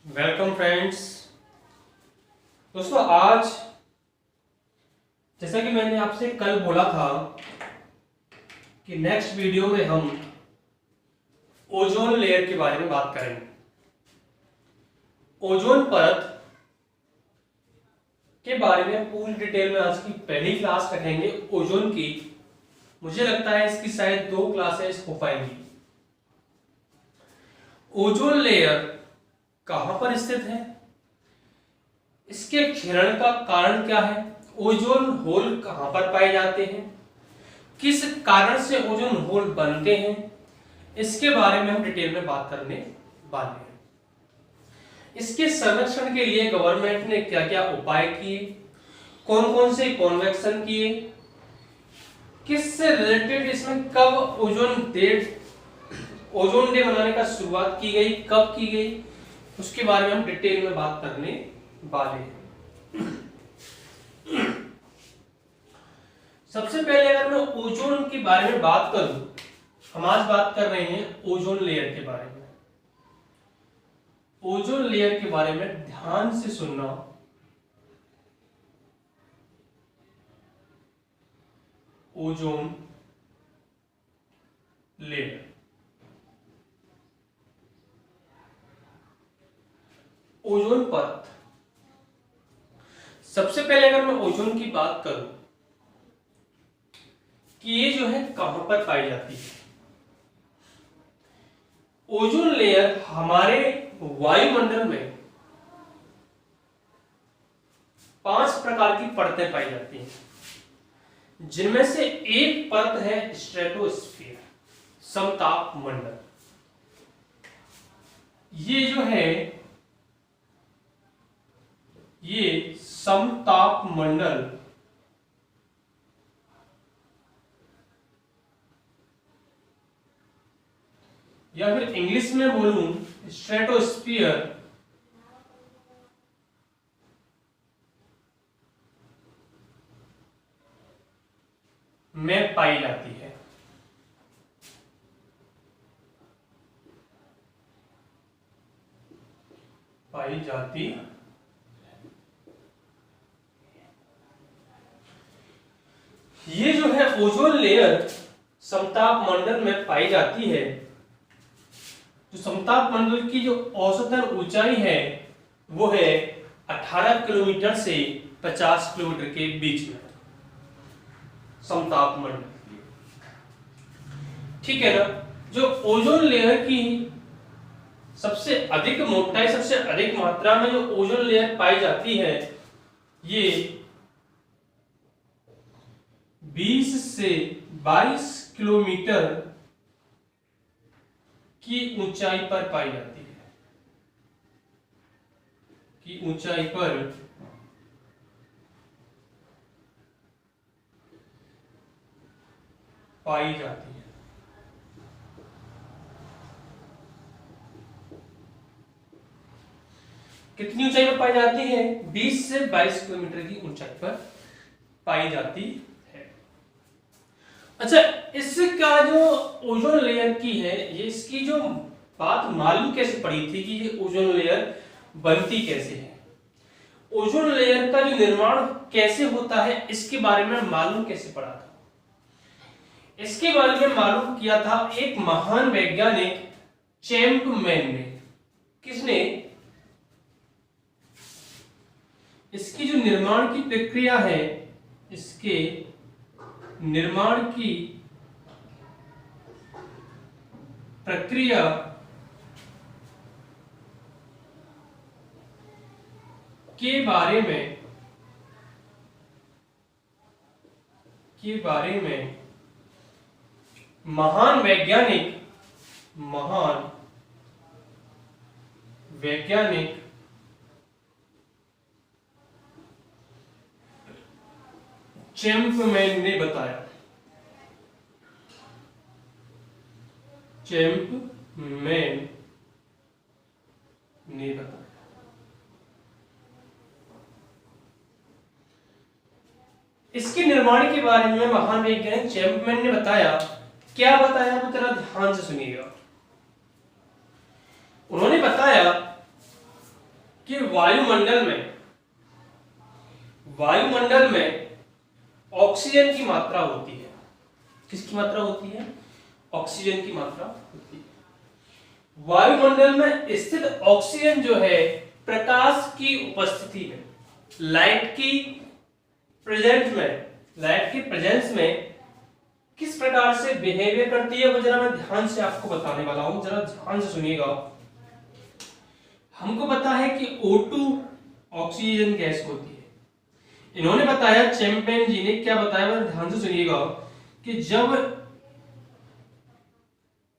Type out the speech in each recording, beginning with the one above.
Welcome friends. दोस्तों, आज जैसा कि मैंने आपसे कल बोला था कि नेक्स्ट वीडियो में हम ओजोन लेयर के बारे में बात करेंगे। ओजोन परत के बारे में पूरी डिटेल में आज की पहली क्लास रखेंगे ओजोन की। मुझे लगता है इसकी शायद 2 क्लासेस हो पाएंगी। ओजोन लेयर कहां पर स्थित है, इसके क्षरण का कारण क्या है, ओजोन होल कहां पर पाए जाते हैं, किस कारण से ओजोन होल बनते हैं, इसके बारे में हम डिटेल में बात करने वाले हैं। इसके संरक्षण के लिए गवर्नमेंट ने क्या क्या उपाय किए, कौन कौन से कॉन्वेक्शन किए, किससे रिलेटेड इसमें कब ओजोन डे मनाने का शुरुआत की गई, कब की गई, उसके बारे में हम डिटेल में बात करने वाले हैं। सबसे पहले अगर मैं ओजोन के बारे में बात करूं, हम आज बात कर रहे हैं ओजोन लेयर के बारे में। ओजोन लेयर के बारे में ध्यान से सुनना। ओजोन लेयर, ओजोन परत। सबसे पहले अगर मैं ओजोन की बात करूं कि ये जो है कहां पर पाई जाती है। ओजोन लेयर हमारे वायुमंडल में 5 प्रकार की परतें पाई जाती हैं, जिनमें से एक परत है स्ट्रेटोस्फीयर, समताप मंडल। ये जो है ये समताप मंडल या फिर इंग्लिश में बोलूं स्ट्रेटोस्फीयर में पाई जाती है। पाई जाती ये जो है ओजोन लेयर समताप मंडल में पाई जाती है। जो समताप मंडल की जो औसतन ऊंचाई है वो है 18 किलोमीटर से 50 किलोमीटर के बीच में, समताप मंडल। ठीक है ना। जो ओजोन लेयर की सबसे अधिक मोटाई, सबसे अधिक मात्रा में जो ओजोन लेयर पाई जाती है, ये 20 से 22 किलोमीटर की ऊंचाई पर पाई जाती है, की ऊंचाई पर पाई जाती है। कितनी ऊंचाई पर पाई जाती है? 20 से 22 किलोमीटर की ऊंचाई पर पाई जाती है। अच्छा, इसका जो ओजोन लेयर की है, ये इसकी जो बात मालूम कैसे पड़ी थी कि ये ओजोन लेयर बनती कैसे है, ओजोन लेयर का जो निर्माण कैसे होता है, इसके बारे में मालूम कैसे पड़ा था? इसके बारे में मालूम किया था एक महान वैज्ञानिक चैंपमैन ने। किसने? इसकी जो निर्माण की प्रक्रिया है, इसके निर्माण की प्रक्रिया के बारे में महान वैज्ञानिक चैंपमैन ने बताया। चैंपमैन ने बताया इसके निर्माण के बारे में महान वैज्ञानिक चैंपमैन ने बताया। क्या बताया वो जरा ध्यान से सुनिएगा। उन्होंने बताया वायुमंडल में ऑक्सीजन की मात्रा होती है। किसकी मात्रा होती है? ऑक्सीजन की मात्रा होती है। वायुमंडल में स्थित ऑक्सीजन जो है प्रकाश की उपस्थिति में, लाइट की प्रेजेंस में किस प्रकार से बिहेवियर करती है वो जरा मैं ध्यान से आपको बताने वाला हूं, जरा ध्यान से सुनिएगा। हमको पता है कि O2 ऑक्सीजन गैस होती है। इन्होंने बताया, चैंपियन जी ने क्या बताया, ध्यान से सुनिएगा, कि जब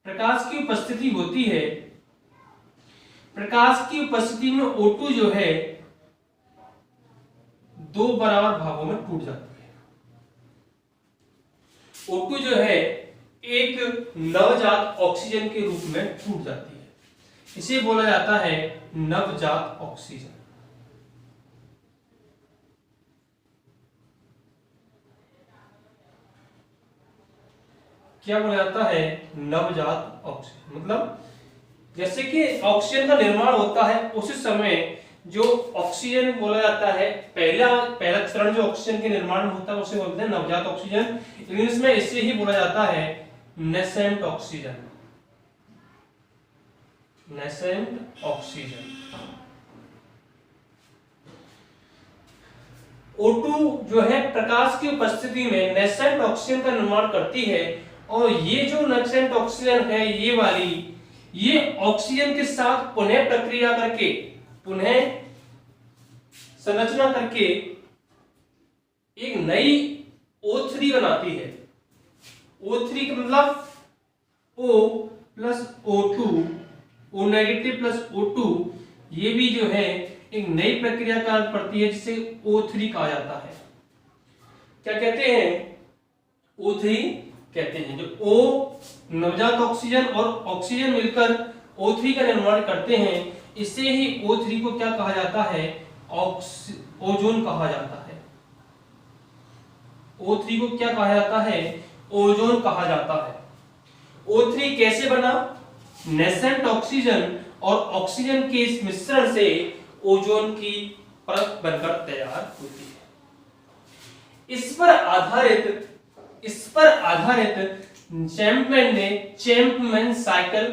प्रकाश की उपस्थिति होती है, प्रकाश की उपस्थिति में O2 जो है दो बराबर भागों में टूट जाती है। O2 जो है एक नवजात ऑक्सीजन के रूप में टूट जाती है। इसे बोला जाता है नवजात ऑक्सीजन। क्या बोला जाता है? नवजात ऑक्सीजन। मतलब जैसे कि ऑक्सीजन का निर्माण होता है उस समय जो ऑक्सीजन बोला जाता है, पहला चरण जो ऑक्सीजन के निर्माण में होता है उसे बोलते हैं नवजात ऑक्सीजन। इंग्लिश में इसे ही बोला जाता है nascent oxygen. Nascent oxygen. O2 जो है प्रकाश की उपस्थिति में नेसेंट ऑक्सीजन का निर्माण करती है, और ये जो नेसेंट ऑक्सीजन है ये ऑक्सीजन के साथ पुनः प्रक्रिया करके, पुनः संरचना करके एक नई O3 बनाती है। O3 का मतलब O plus O2, O negative plus O2, ये भी जो है एक नई प्रक्रिया कार्य करती है जिसे O3 कहा जाता है। क्या कहते हैं? O3 कहते हैं। जो O नवजात ऑक्सीजन और ऑक्सीजन मिलकर O3 का निर्माण करते हैं, इसे ही O3 को क्या कहा जाता है? ओजोन कहा जाता है। O3 को क्या कहा जाता है? ओजोन कहा जाता है। O3 कैसे बना? नेसेंट ऑक्सीजन और ऑक्सीजन के इस मिश्रण से ओजोन की परत बनकर तैयार होती है। इस पर आधारित चैंपियन ने चैंपमैन साइकिल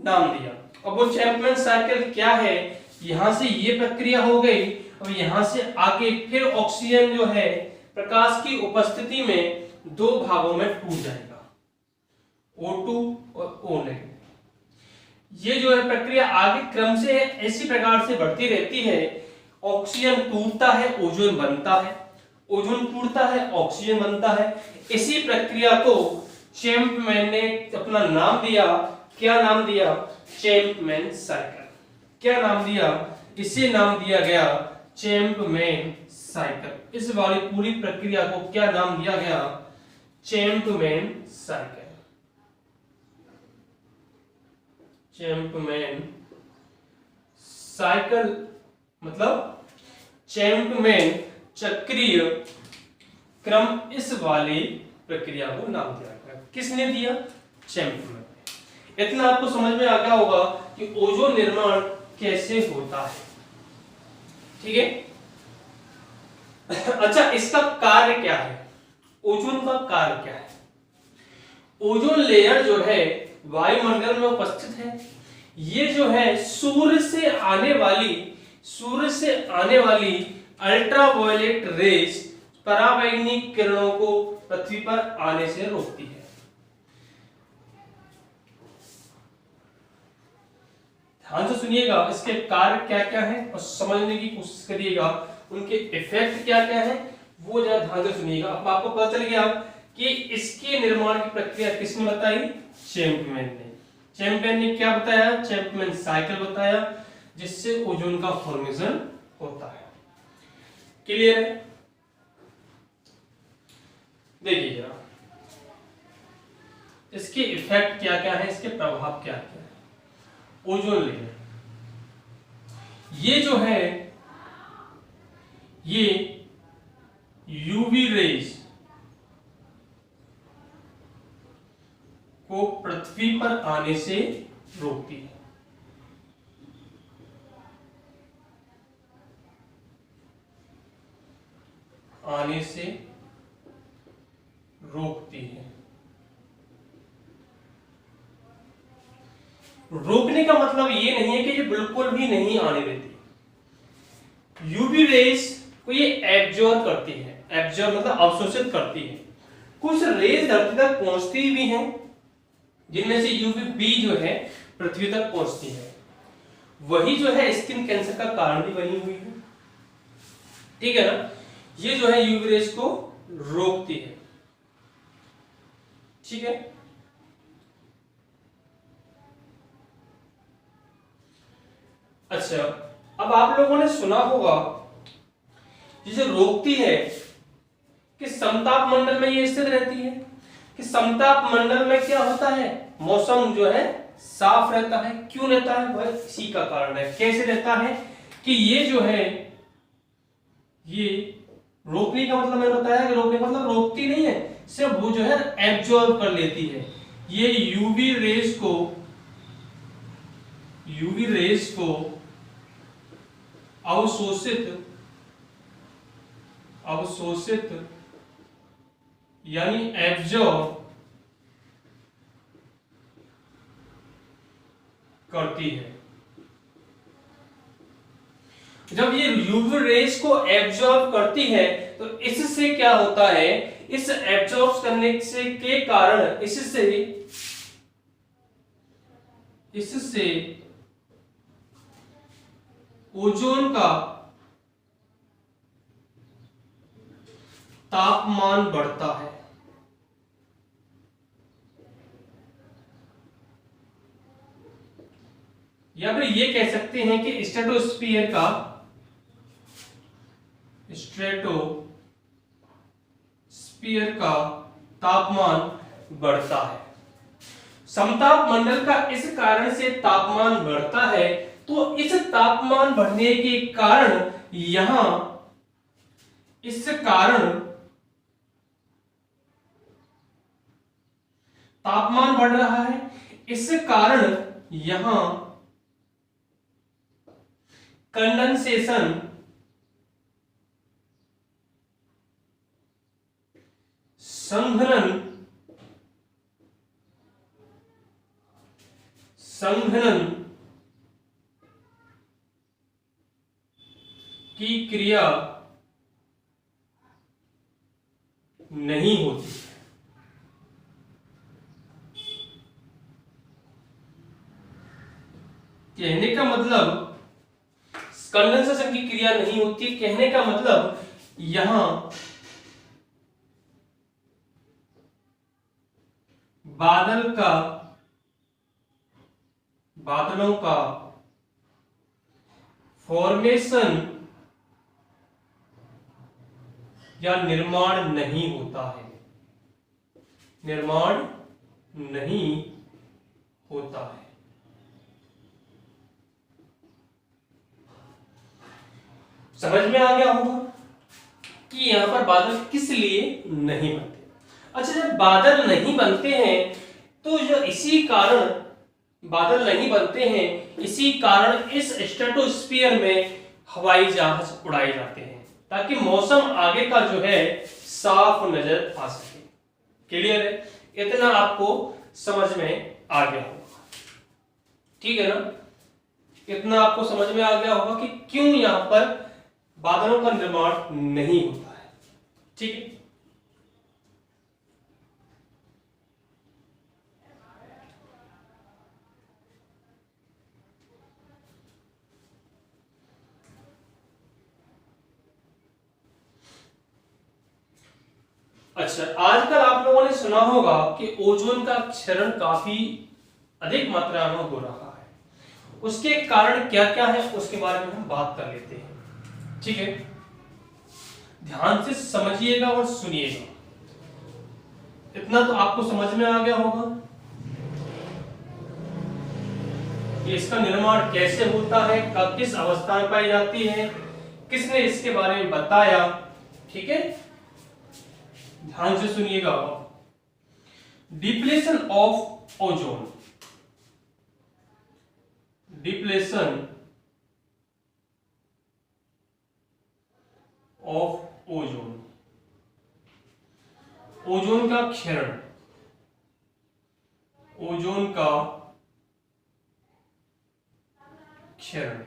नाम दिया। अब वो चैंपमैन साइकिल क्या है? यहां से ये प्रक्रिया हो गई, और यहां से आगे फिर ऑक्सीजन जो है प्रकाश की उपस्थिति में दो भागों में टूट जाएगा, O2 और O नेगेटिव। ये जो है प्रक्रिया आगे क्रम से इसी प्रकार से बढ़ती रहती है। ऑक्सीजन टूटता है, ओजोन बनता है, ओजोन टूटता है, ऑक्सीजन बनता है। इसी प्रक्रिया को चैंपमैन ने अपना नाम दिया। क्या नाम दिया? चैंपमैन साइकिल। क्या नाम दिया? इसे नाम दिया गया चैंपमैन साइकिल। इस वाली पूरी प्रक्रिया को क्या नाम दिया गया? चैंपमैन साइकिल। चैंपमैन साइकिल मतलब चैंपमैन चक्रीय क्रम, इस वाली प्रक्रिया को नाम दिया गया। किसने दिया? चैंपमैन। इतना आपको समझ में आ गया होगा कि ओजोन निर्माण कैसे होता है। ठीक है। अच्छा, इसका कार्य क्या है? ओजोन का कार्य क्या है? ओजोन लेयर जो है वायुमंडल में उपस्थित है। ये जो है सूर्य से आने वाली अल्ट्रावायलेट रेज, पराबैंगनी किरणों को पृथ्वी पर आने से रोकती है। ध्यान से सुनिएगा, इसके कार्य क्या क्या है और समझने की कोशिश करिएगा, उनके इफेक्ट क्या क्या है वो जरा ध्यान से सुनिएगा। अब आपको पता चल गया कि इसके निर्माण की प्रक्रिया किसने बताई? चैंपमैन ने। चैंपमैन ने क्या बताया? चैंपमैन साइकिल बताया, जिससे ओजोन का फॉर्मेशन होता है। क्लियर है? देखिए जरा इसके इफेक्ट क्या क्या है, इसके प्रभाव क्या क्या है। ओजोन लेयर ये जो है ये यूवी रेज को पृथ्वी पर आने से रोकती है। आने से रोकती है। रोकने का मतलब ये नहीं है कि ये बिल्कुल भी नहीं आने देती। यूवी रेस को ये एब्जॉर्ब करती है, एब्जॉर्ब मतलब अवशोषित करती है। कुछ रेस धरती तक पहुंचती भी हैं, जिनमें से यूवी बी जो है पृथ्वी तक पहुंचती है। वही जो है स्किन कैंसर का कारण भी बनी हुई है, ठीक है ना। ये जो है यूवी रेस को रोकती है, ठीक है। अच्छा, अब आप लोगों ने सुना होगा ये जो रोकती है कि समताप मंडल में ये स्थित रहती है, कि समताप मंडल में क्या होता है, मौसम जो है साफ रहता है। क्यों रहता है, वह इसी का कारण है। कैसे रहता है कि ये जो है, ये रोकने का मतलब मैंने बताया कि रोकने का मतलब रोकती नहीं है, सिर्फ वो जो है एब्जॉर्ब कर लेती है। ये यूवी रेस को अवशोषित यानी एब्जॉर्ब करती है। जब ये यूवी रेस को एब्जॉर्ब करती है तो इससे क्या होता है, इस एब्जॉर्ब करने से के कारण इससे ओजोन का तापमान बढ़ता है। या फिर ये कह सकते हैं कि स्ट्रेटोस्फीयर का तापमान बढ़ता है। समताप मंडल का इस कारण से तापमान बढ़ता है, तो इस तापमान बढ़ने के कारण तापमान बढ़ रहा है, इस कारण यहां कंडेंसेशन संघनन की क्रिया नहीं होती। कहने का मतलब कंडेंसेशन की क्रिया नहीं होती, कहने का मतलब यहां बादलों का फॉर्मेशन या निर्माण नहीं होता है, निर्माण नहीं होता है। समझ में आ गया होगा कि यहां पर बादल किस लिए नहीं बनते। अच्छा, जब बादल नहीं बनते हैं तो जो इसी कारण बादल नहीं बनते हैं, इसी कारण इस स्ट्रेटोस्फीयर में हवाई जहाज उड़ाए जाते हैं, ताकि मौसम आगे का जो है साफ नजर आ सके। क्लियर है, इतना आपको समझ में आ गया होगा, ठीक है ना। इतना आपको समझ में आ गया होगा कि क्यों यहां पर बादलों का निर्माण नहीं होता है, ठीक है। अच्छा, आजकल आप लोगों ने सुना होगा कि ओजोन का क्षरण काफी अधिक मात्रा में हो रहा है। उसके कारण क्या क्या है उसके बारे में हम बात कर लेते हैं, ठीक है। ध्यान से समझिएगा और सुनिएगा। इतना तो आपको समझ में आ गया होगा कि इसका निर्माण कैसे होता है, कब किस अवस्था में पाई जाती है, किसने इसके बारे में बताया, ठीक है। ध्यान से सुनिएगा। Depletion of ozone, depletion of ozone का क्षरण, ओजोन का क्षरण,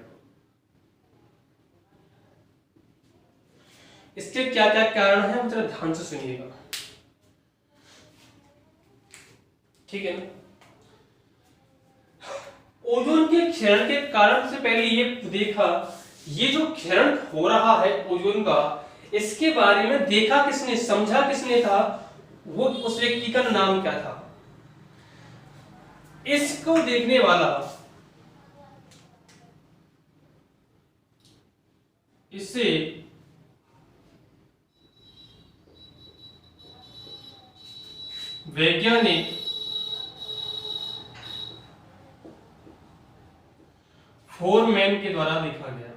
इसके क्या क्या कारण है, जरा ध्यान से सुनिएगा, ठीक है ना। ओजोन के क्षरण के कारण से पहले ये देखा, ये जो क्षरण हो रहा है ओजोन का, इसके बारे में देखा किसने, समझा किसने था, वो उस व्यक्ति का नाम क्या था। इसको देखने वाला, इसे वैज्ञानिक फोरमैन के द्वारा देखा गया।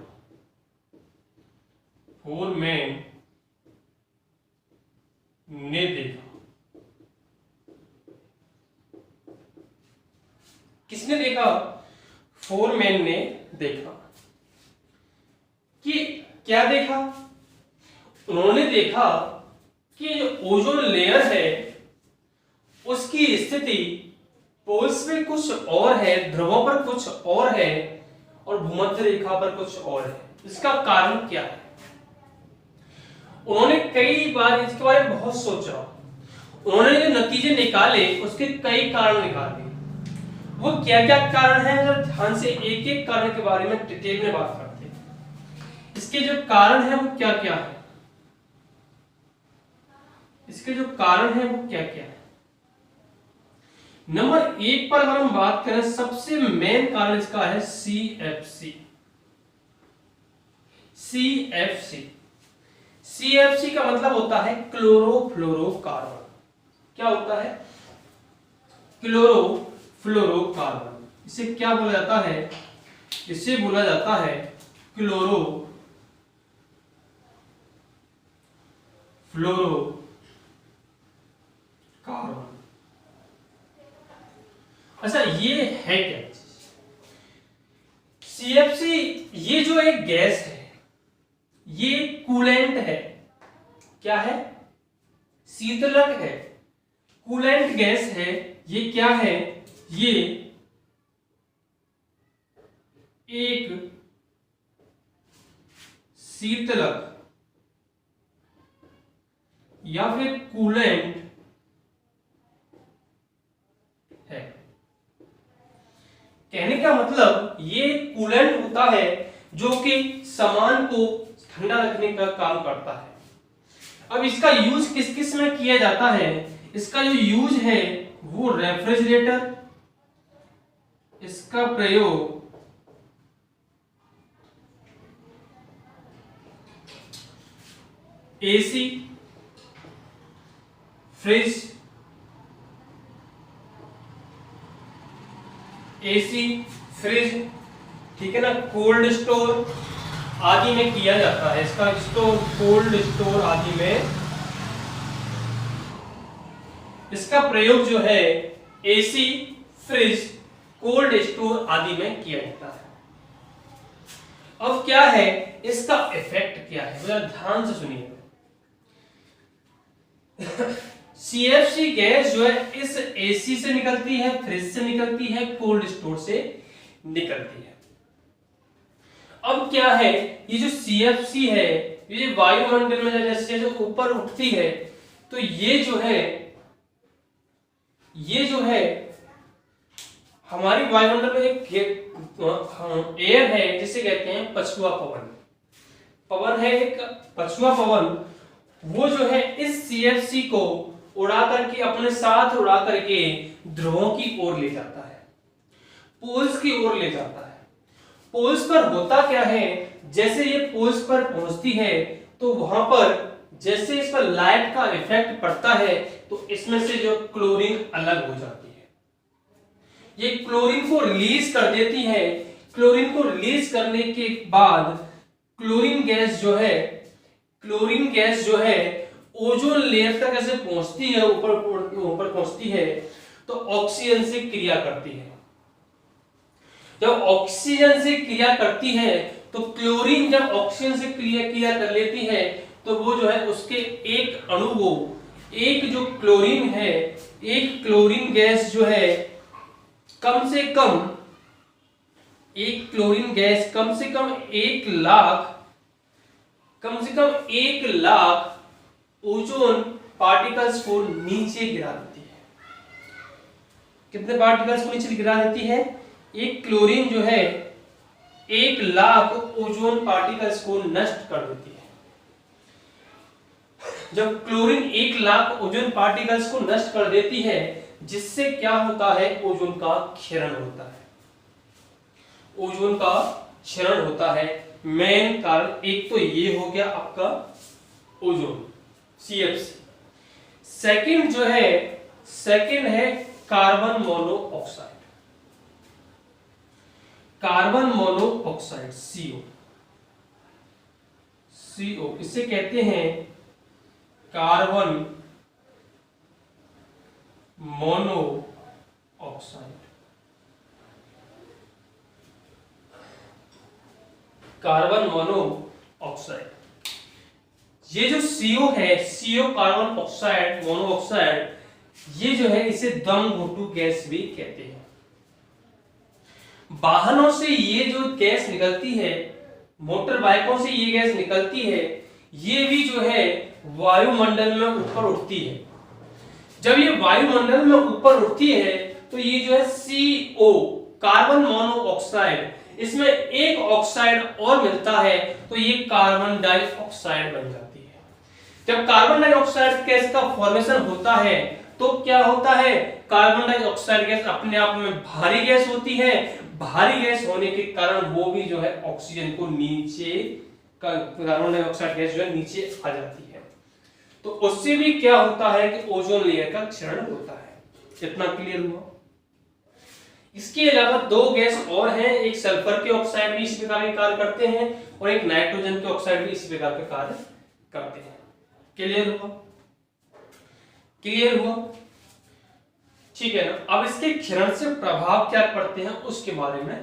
फोरमैन ने देखा, किसने देखा, फोरमैन ने देखा। कि क्या देखा, उन्होंने देखा कि जो ओजोन लेयर है उसकी स्थिति पोल्स पे कुछ और है, ध्रुवों पर कुछ और है और भूमध्य रेखा पर कुछ और है। इसका कारण क्या है? उन्होंने कई बार इसके बारे में बहुत सोचा, उन्होंने जो नतीजे निकाले उसके कई कारण निकाले। वो क्या क्या कारण है, अगर ध्यान से एक एक कारण के बारे में डिटेल में बात करते हैं। इसके जो कारण है वो क्या क्या है, इसके जो कारण है वो क्या क्या है। नंबर 1 पर अगर हम बात करें, सबसे मेन कारण इसका है CFC। CFC, CFC का मतलब होता है क्लोरोफ्लोरोकार्बन। क्या होता है? क्लोरोफ्लोरोकार्बन। इसे क्या बोला जाता है? इसे बोला जाता है क्लोरोफ्लोरोकार्बन। अच्छा, ये है क्या चीज? CFC ये जो एक गैस है, ये कूलेंट है। क्या है? शीतलक है, कूलेंट गैस है। ये क्या है? ये एक शीतलक या फिर कूलेंट है। कहने का मतलब ये कूलेंट होता है जो कि सामान को ठंडा रखने का काम करता है। अब इसका यूज किस किस में किया जाता है? इसका जो यूज है वो रेफ्रिजरेटर, इसका प्रयोग AC, फ्रिज, ठीक है ना, कोल्ड स्टोर आदि में किया जाता है। इसका स्टोर, कोल्ड स्टोर आदि में इसका प्रयोग जो है AC, फ्रिज, कोल्ड स्टोर आदि में किया जाता है। अब क्या है इसका इफेक्ट, क्या है, जरा ध्यान से सुनिए। CFC गैस जो है इस AC से निकलती है, फ्रिज से निकलती है, कोल्ड स्टोर से निकलती है। अब क्या है, ये जो CFC है, ये वायुमंडल में जैसे जो ऊपर उठती है, तो ये जो है हमारी वायुमंडल में एक एयर है जिसे कहते हैं पछुआ पवन। पवन है एक पछुआ पवन, वो जो है इस CFC को उड़ा करके, अपने साथ उड़ा करके ध्रुवों की ओर ले जाता है, पोल्स की ओर ले जाता है। पोल्स पर होता क्या है, जैसे ये पोल्स पर पहुंचती है तो वहां पर जैसे इस पर लाइट का इफेक्ट पड़ता है तो इसमें से जो क्लोरीन अलग हो जाती है, ये क्लोरीन को रिलीज कर देती है। क्लोरीन को रिलीज करने के बाद क्लोरीन गैस जो है ओजोन लेयर तक ऐसे पहुंचती है, ऊपर पहुंचती है, तो ऑक्सीजन से क्रिया करती है। जब ऑक्सीजन से क्रिया करती है तो क्लोरीन जब ऑक्सीजन से क्रिया कर लेती है तो वो जो है उसके एक एक जो क्लोरीन है, एक क्लोरीन गैस जो है कम से कम, एक क्लोरीन गैस कम से कम 1 लाख ओजोन पार्टिकल्स को नीचे गिरा देती है। कितने पार्टिकल्स को नीचे गिरा देती है? एक क्लोरीन जो है 1 लाख ओजोन पार्टिकल्स को नष्ट कर देती है। जब क्लोरीन 1 लाख ओजोन पार्टिकल्स को नष्ट कर देती है, जिससे क्या होता है? ओजोन का क्षरण होता है। ओजोन का क्षरण होता है। मेन कारण एक तो ये हो गया आपका ओजोन, CFC। सेकंड है carbon monoxide. Carbon monoxide CO, इसे कहते हैं कार्बन मोनोऑक्साइड। कार्बन मोनोऑक्साइड, ये जो CO है, CO कार्बन ऑक्साइड मोनोऑक्साइड, ये जो है इसे दम घोटू गैस भी कहते हैं। वाहनों से ये जो गैस निकलती है, मोटर बाइकों से ये गैस निकलती है, ये भी जो है वायुमंडल में ऊपर उठती है। जब ये वायुमंडल में ऊपर उठती है तो ये जो है CO कार्बन मोनोऑक्साइड, इसमें एक ऑक्साइड और मिलता है तो ये कार्बन डाइऑक्साइड बन जाती है। जब कार्बन डाइऑक्साइड गैस का फॉर्मेशन होता है तो क्या होता है? कार्बन डाइऑक्साइड गैस अपने आप में भारी गैस होती है। भारी गैस होने के कारण वो भी जो है ऑक्सीजन को नीचे, कार्बन डाइऑक्साइड गैस जो है नीचे आ जाती है। तो उससे भी क्या होता है कि ओजोन लेयर का क्षरण होता है। कितना क्लियर हुआ? इसके अलावा 2 गैस और हैं, एक सल्फर के ऑक्साइड भी इसी प्रकार के कार्य करते हैं और एक नाइट्रोजन के ऑक्साइड भी इसी प्रकार के कार्य करते हैं। क्लियर हुआ? क्लियर हुआ? ठीक है ना। अब इसके क्षरण से प्रभाव क्या पड़ते हैं उसके बारे में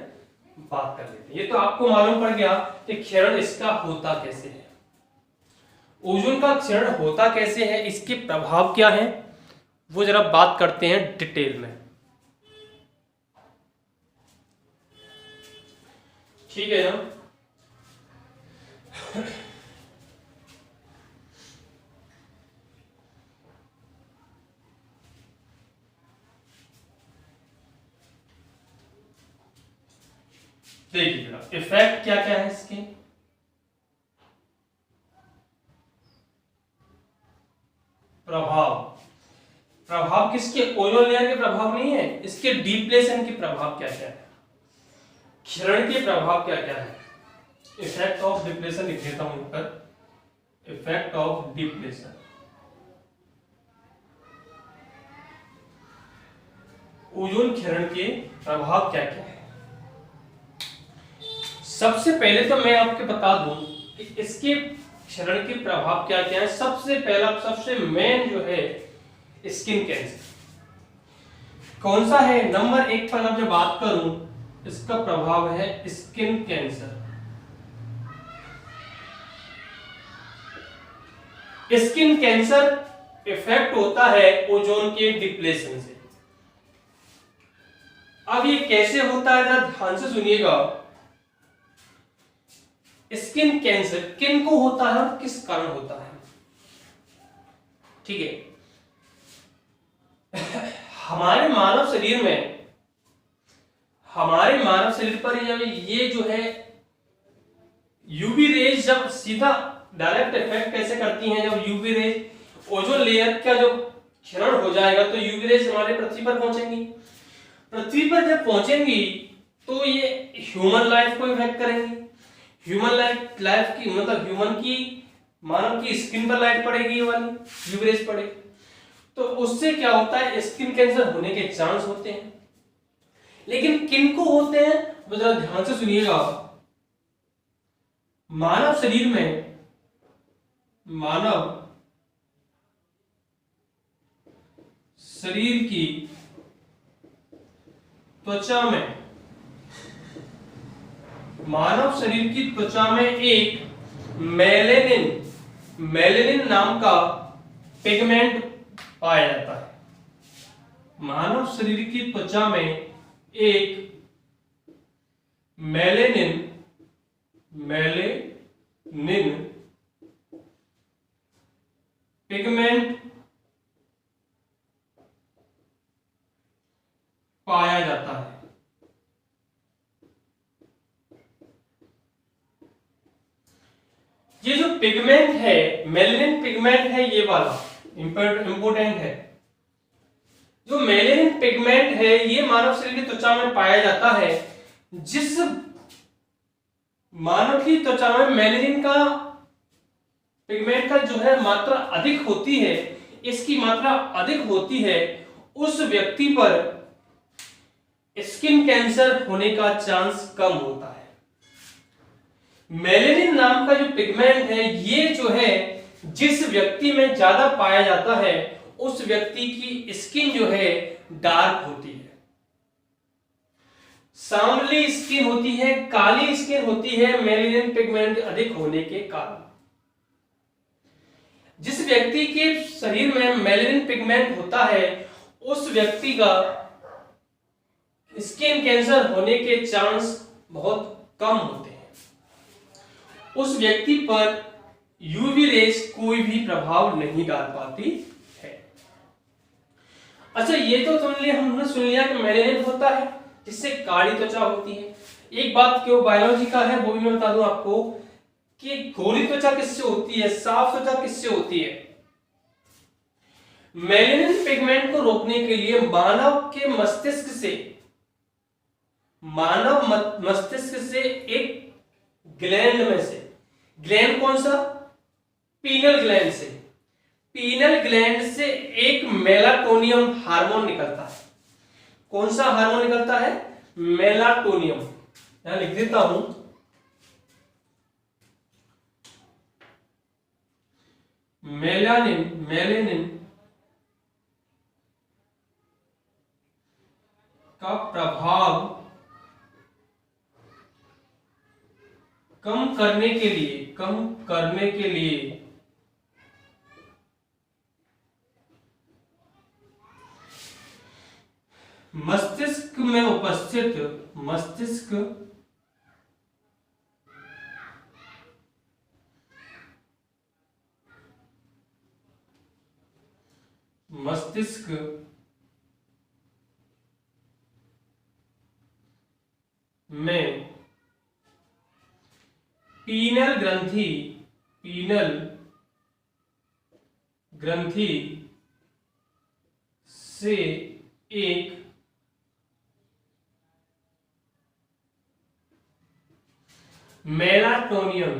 बात कर लेते हैं। ये तो आपको मालूम पड़ गया कि क्षरण इसका होता कैसे है, ओजोन का क्षरण होता कैसे है, इसके प्रभाव क्या है, वो जरा बात करते हैं डिटेल में। ठीक है ना। देखिएगा इफेक्ट क्या क्या है इसके। प्रभाव किसके? ओजोन लेयर के प्रभाव नहीं है, इसके डिप्लेशन के प्रभाव क्या क्या है, क्षरण के प्रभाव क्या क्या है। इफेक्ट ऑफ डिप्लेशन लिख देता हूं ऊपर, इफेक्ट ऑफ डिप्लेशन। ओजोन क्षरण के प्रभाव क्या क्या है। सबसे पहले तो मैं आपको बता दूं कि इसके क्षरण के प्रभाव क्या क्या है। सबसे पहला, सबसे मेन जो है स्किन कैंसर। कौन सा है? नंबर 1 पर अब जब बात करूं, इसका प्रभाव है skin cancer. Skin cancer effect होता है ओजोन के डिप्लेशन से। अब ये कैसे होता है, जरा ध्यान से सुनिएगा। स्किन कैंसर किन को होता है, किस कारण होता है? ठीक है। हमारे मानव शरीर पर जब ये जो है यूवी रेज जब सीधा डायरेक्ट इफेक्ट कैसे करती हैं, जब यूवी रेज ओजोन लेयर का जो क्षरण हो जाएगा तो यूवी रेज हमारे पृथ्वी पर पहुंचेंगी। पृथ्वी पर जब पहुंचेंगी तो ये ह्यूमन लाइफ को इफेक्ट करेंगी। ह्यूमन लाइफ की मतलब मानव की स्किन पर लाइट पड़ेगी, ये वाली यूवी रेज पड़ेगी, तो उससे क्या होता है, स्किन कैंसर होने के चांस होते हैं। लेकिन किन को होते हैं वो जरा ध्यान से सुनिएगा। मानव शरीर में, मानव शरीर की त्वचा में, मानव शरीर की त्वचा में एक मेलेनिन नाम का पिगमेंट पाया जाता है। मानव शरीर की त्वचा में एक मेलेनिन पिगमेंट पाया जाता है। ये जो पिगमेंट है, मेलेनिन पिगमेंट है, ये वाला इंपोर्टेंट है। जो मेलेनिन पिगमेंट है ये मानव शरीर की त्वचा में पाया जाता है। जिस मानव की त्वचा में मेलेनिन का पिगमेंट का जो है मात्रा अधिक होती है, इसकी मात्रा अधिक होती है, उस व्यक्ति पर स्किन कैंसर होने का चांस कम होता है। मेलेनिन नाम का जो पिगमेंट है ये जो है जिस व्यक्ति में ज्यादा पाया जाता है उस व्यक्ति की स्किन जो है डार्क होती है, सांवली स्किन होती है, काली स्किन होती है मेलेनिन पिगमेंट अधिक होने के कारण। जिस व्यक्ति के शरीर में मेलेनिन पिगमेंट होता है उस व्यक्ति का स्किन कैंसर होने के चांस बहुत कम होते हैं। उस व्यक्ति पर यूवी रेज कोई भी प्रभाव नहीं डाल पाती है। अच्छा, ये तो हमने सुन लिया कि मेलेनिन होता है जिससे काली त्वचा होती है। एक बात क्यों बायोलॉजी का है वो भी मैं बता दूं आपको कि गोरी त्वचा किससे होती है, साफ त्वचा किससे होती है। मेलेनिन पिगमेंट को रोकने के लिए मानव मस्तिष्क से एक ग्लैंड में से, ग्लैंड कौन सा, पीनल ग्लैंड से एक मेलाटोनियम हार्मोन निकलता है। कौन सा हार्मोन निकलता है, मेलाटोनियम। यहां लिख देता हूं, मेलेनिन का प्रभाव कम करने के लिए मस्तिष्क में उपस्थित मस्तिष्क में पीनल ग्रंथि से एक मेलाटोनियम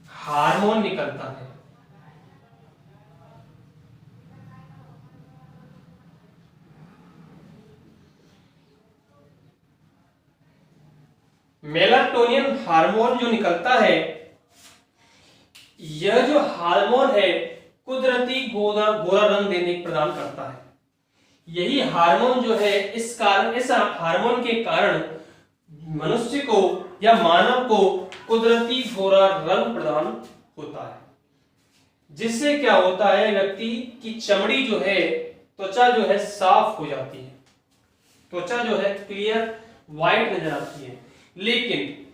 हार्मोन निकलता है। मेलाटोनियन हार्मोन जो निकलता है, यह जो हार्मोन है कुदरती गोरा रंग देने प्रदान करता है। यही हार्मोन जो है इस हार्मोन के कारण मनुष्य को या मानव को कुदरती गोरा रंग प्रदान होता है, जिससे क्या होता है, व्यक्ति की चमड़ी जो है, त्वचा जो है साफ हो जाती है, त्वचा जो है क्लियर व्हाइट नजर आती है। लेकिन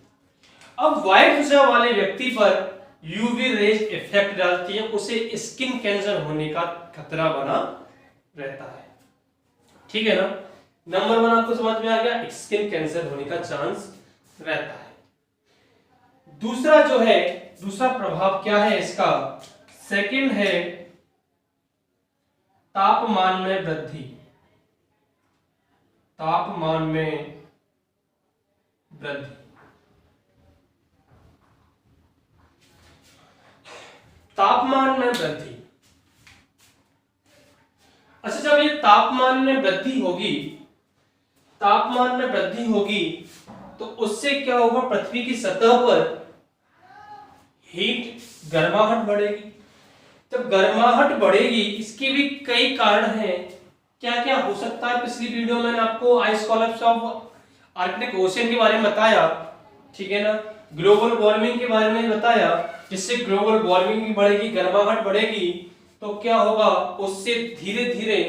अब व्हाइट त्वचा वाले व्यक्ति पर यूवी रेज इफेक्ट डालती है, उसे स्किन कैंसर होने का खतरा बना रहता है। ठीक है ना, नंबर 1 आपको समझ में आ गया, स्किन कैंसर होने का चांस रहता है। दूसरा जो है, दूसरा प्रभाव क्या है इसका, सेकंड है तापमान में वृद्धि। तापमान में वृद्धि, तापमान में वृद्धि। अच्छा, जब ये तापमान में वृद्धि होगी तो उससे क्या होगा, पृथ्वी की सतह पर हीट, गर्माहट बढ़ेगी। जब गर्माहट बढ़ेगी, इसके भी कई कारण हैं। क्या क्या हो सकता है, पिछली वीडियो में मैंने आपको आइस कॉलप्स ऑफ आर्कटिक ओशन के बारे में बताया, ठीक है ना। ग्लोबल वार्मिंग के बारे में बताया, जिससे ग्लोबल वार्मिंग भी बढ़ेगी, गर्माहट बढ़ेगी, तो क्या होगा, उससे धीरे धीरे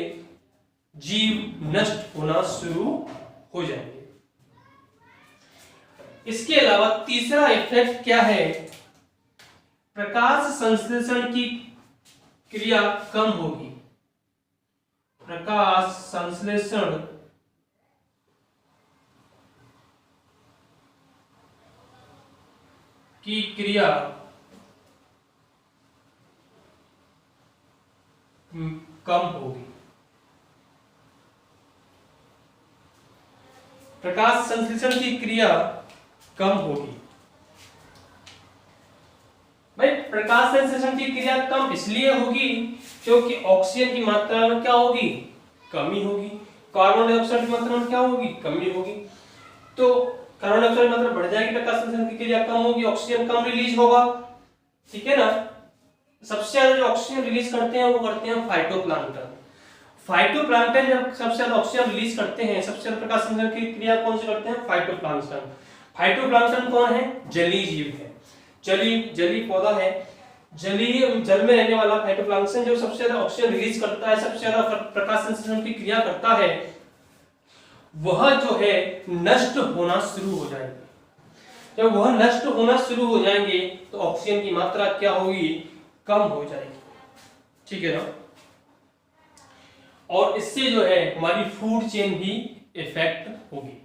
जीव नष्ट होना शुरू हो जाएंगे। इसके अलावा तीसरा इफेक्ट क्या है, प्रकाश संश्लेषण की क्रिया कम होगी। प्रकाश संश्लेषण की क्रिया कम होगी। प्रकाश संश्लेषण की क्रिया कम होगी। भाई प्रकाश संश्लेषण की क्रिया कम इसलिए होगी क्योंकि ऑक्सीजन की मात्रा में क्या होगी, कमी होगी। कार्बन डाइऑक्साइड की मात्रा में क्या होगी, कमी होगी। तो कार्बन डाइऑक्साइड की मात्रा बढ़ जाएगी, प्रकाश संश्लेषण की क्रिया कम होगी, ऑक्सीजन कम रिलीज होगा, ठीक है ना। सबसे ज्यादा जो ऑक्सीजन रिलीज करते हैं वो करते हैं फाइटोप्लैंक्टन। फाइटोप्लैंक्टन जब सबसे ज्यादा ऑक्सीजन रिलीज करते हैं, सबसे ज्यादा प्रकाश संश्लेषण की क्रिया कौन से करते हैं, फाइटोप्लैंक्टन। फाइटोप्लैंक्टन कौन है, जलीय जीव है, जलीय पौधा है, जलीय जल में रहने वाला फाइटोप्लैंक्टन जो सबसे ज्यादा ऑक्सीजन रिलीज करता है, सबसे ज्यादा प्रकाश संश्लेषण की क्रिया करता है, वह जो है नष्ट होना शुरू हो जाएंगे। जब वह नष्ट होना शुरू हो जाएंगे तो ऑक्सीजन की मात्रा क्या होगी, कम हो जाएगी, ठीक है ना। और इससे जो है हमारी फूड चेन भी इफेक्ट होगी,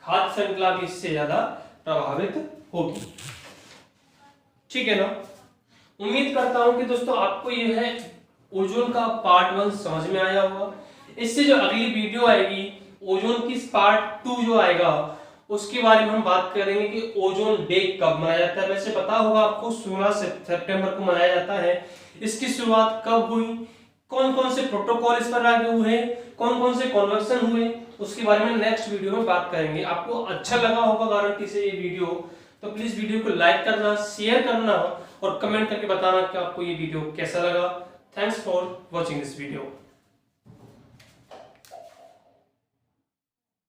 खाद्य श्रृंखला भी इससे ज्यादा प्रभावित होगी, ठीक है ना। उम्मीद करता हूं कि दोस्तों आपको यह है ओजोन का पार्ट 1 समझ में आया होगा। इससे जो अगली वीडियो आएगी ओजोन की पार्ट 2 जो आएगा उसके बारे में हम बात करेंगे कि ओजोन डे कब मनाया जाता है। वैसे पता होगा आपको 16 सितंबर को मनाया जाता है। इसकी शुरुआत कब हुई, कौन कौन से प्रोटोकॉल इस पर लागू हुए, कौन कौन से कन्वेंशन हुए, उसके बारे में नेक्स्ट वीडियो में बात करेंगे। आपको अच्छा लगा होगा गारंटी से ये वीडियो, तो प्लीज वीडियो को लाइक करना, शेयर करना और कमेंट करके बताना कि आपको ये वीडियो कैसा लगा। Thanks for watching this video.